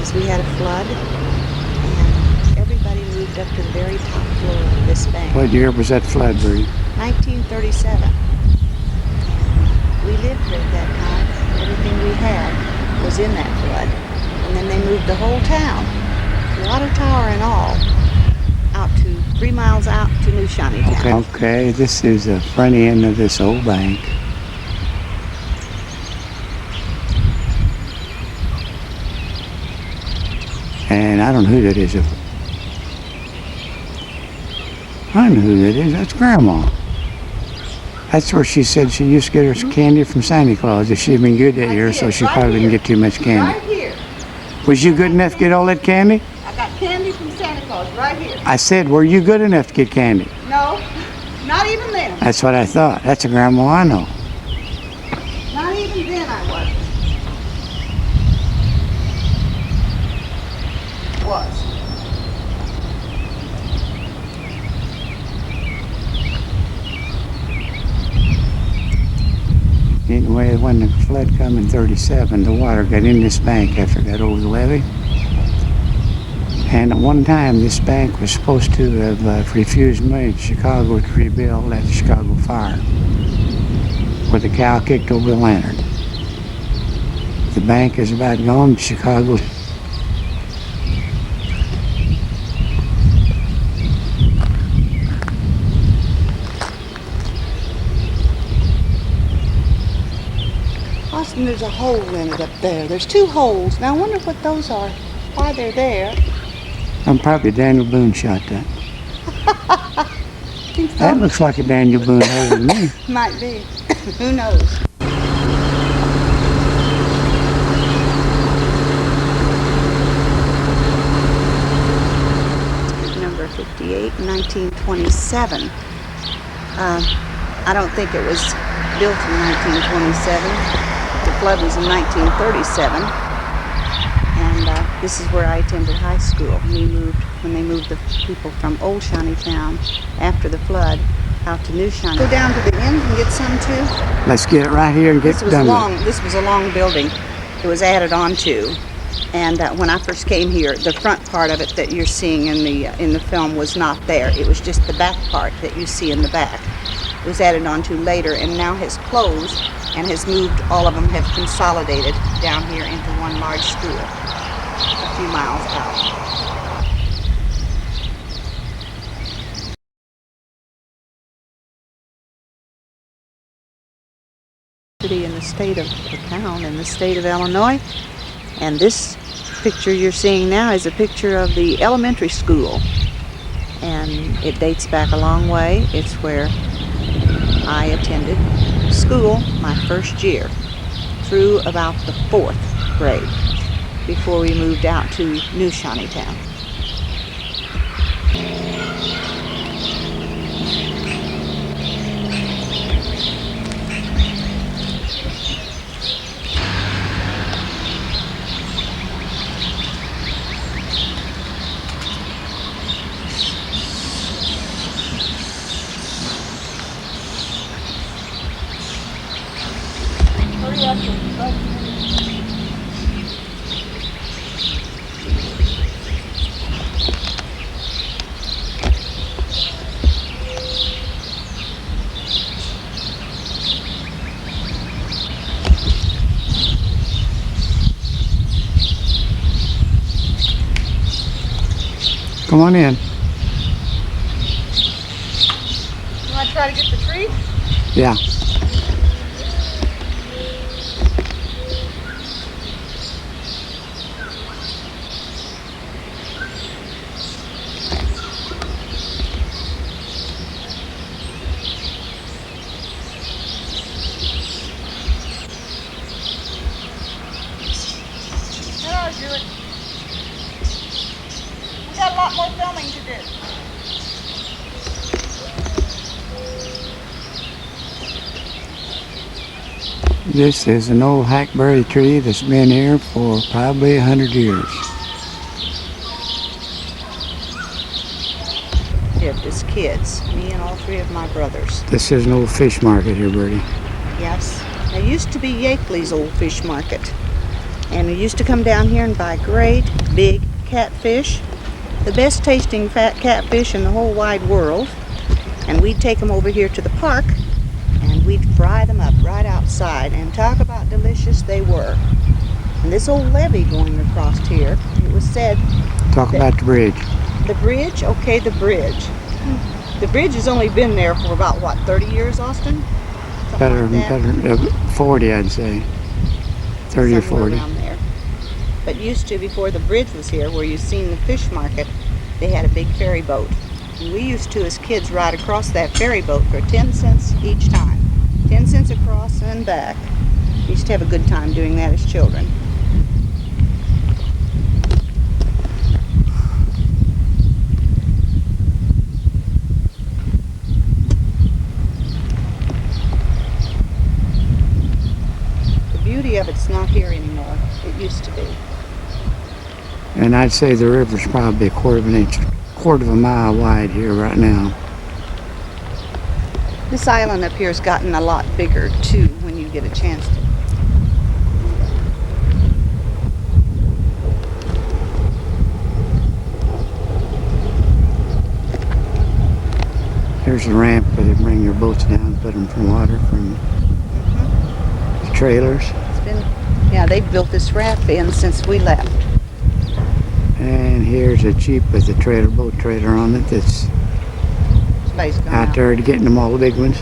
is we had a flood, and everybody moved up to the very top floor of this bank. What year was that flood, Bertie? 1937. We lived here at that time. Everything we had was in that flood. And then they moved the whole town, water tower and all, out to 3 miles out to New Shawneetown. Okay, this is the front end of this old bank. And I don't know who that is. I know who that is. That's Grandma. That's where she said she used to get her candy from Santa Claus. If she'd been good that year, so she probably didn't get too much candy. Right here. Was you good enough to get all that candy? I got candy from Santa Claus right here. I said, were you good enough to get candy? No, not even then. That's what I thought. That's a Grandma I know. Not even then I wasn't. Was. Anyway, when the flood come in 37, the water got in this bank after it got over the levee. And at one time, this bank was supposed to have refused money to Chicago to rebuild after the Chicago fire, where the cow kicked over the lantern. The bank is about gone to Chicago. Austin, there's a hole in it up there. There's 2 holes. Now I wonder what those are, why they're there. I'm probably Daniel Boone shot that. Think so? That looks like a Daniel Boone hole to me. Might be. Who knows? Number 58, 1927. I don't think it was built in 1927. The flood was in 1937. And this is where I attended high school. When they moved the people from Old Shawneetown after the flood out to New Shawneetown. Go down to the end and get some too. Let's get it right here and get done with it. This was a long building. It was added on to. And when I first came here, the front part of it that you're seeing in the film was not there. It was just the back part that you see in the back. It was added on to later and now has closed and has moved. All of them have consolidated down here into one large school a few miles out. In the state of the town in the state of Illinois, and this picture you're seeing now is a picture of the elementary school, and it dates back a long way. It's where I attended school my first year through about the 4th grade before we moved out to New Shawneetown. Come on in. You want to try to get the tree? Yeah. We got a lot more filming to do. This is an old hackberry tree that's been here for probably 100 years. Lived as kids, me and all 3 of my brothers. This is an old fish market here, Bertie. Yes, there used to be Yakeley's old fish market, And we used to come down here and buy great big catfish, the best tasting fat catfish in the whole wide world. And we'd take them over here to the park and we'd fry them up right outside, and talk about delicious they were. And this old levee going across here, it was said... Talk about the bridge. The bridge? Okay, the bridge. The bridge has only been there for about, what, 30 years, Austin? Better, 40, I'd say. 30 or 40. Around there. But used to, before the bridge was here, where you've seen the fish market, they had a big ferry boat. And we used to, as kids, ride across that ferry boat for 10 cents each time. 10 cents across and back. We used to have a good time doing that as children. The beauty of it's not here anymore. It used to be. And I'd say the river's probably a quarter of a mile wide here right now. This island up here has gotten a lot bigger too when you get a chance to. Here's the ramp where they bring your boats down, put them from water from the trailers. It's been, yeah, they've built this raft in since we left. And here's a Jeep with a trailer, boat trailer on it that's Somebody's gone out there to getting them all the big ones.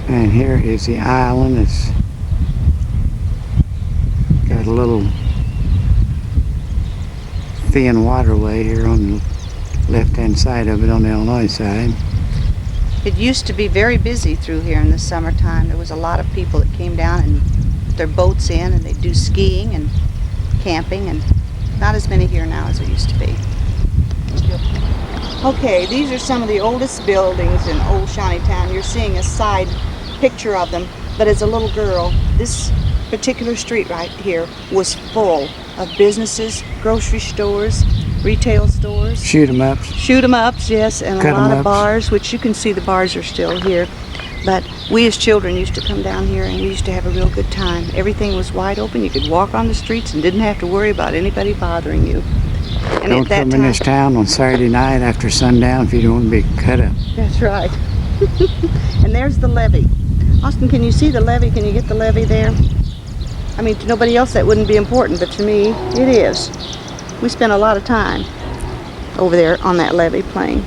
And here is the island. It's got a little thin waterway here on the left-hand side of it on the Illinois side. It used to be very busy through here in the summertime. There was a lot of people that came down and put their boats in, and they'd do skiing and camping, and not as many here now as there used to be. Okay, these are some of the oldest buildings in old Shawneetown. You're seeing a side picture of them, but as a little girl, this particular street right here was full of businesses, grocery stores, retail stores. Shoot 'em ups. Shoot 'em ups, yes, and Cut a lot 'em of ups. bars, which you can see the bars are still here. But we as children used to come down here and we used to have a real good time. Everything was wide open. You could walk on the streets and didn't have to worry about anybody bothering you. And Don't at that come in time, this town on Saturday night after sundown if you don't want to be cut up. that's right. And there's the levee. Austin, can you see the levee? Can you get the levee there? I mean, to nobody else that wouldn't be important, but to me, it is. We spent a lot of time over there on that levee playing.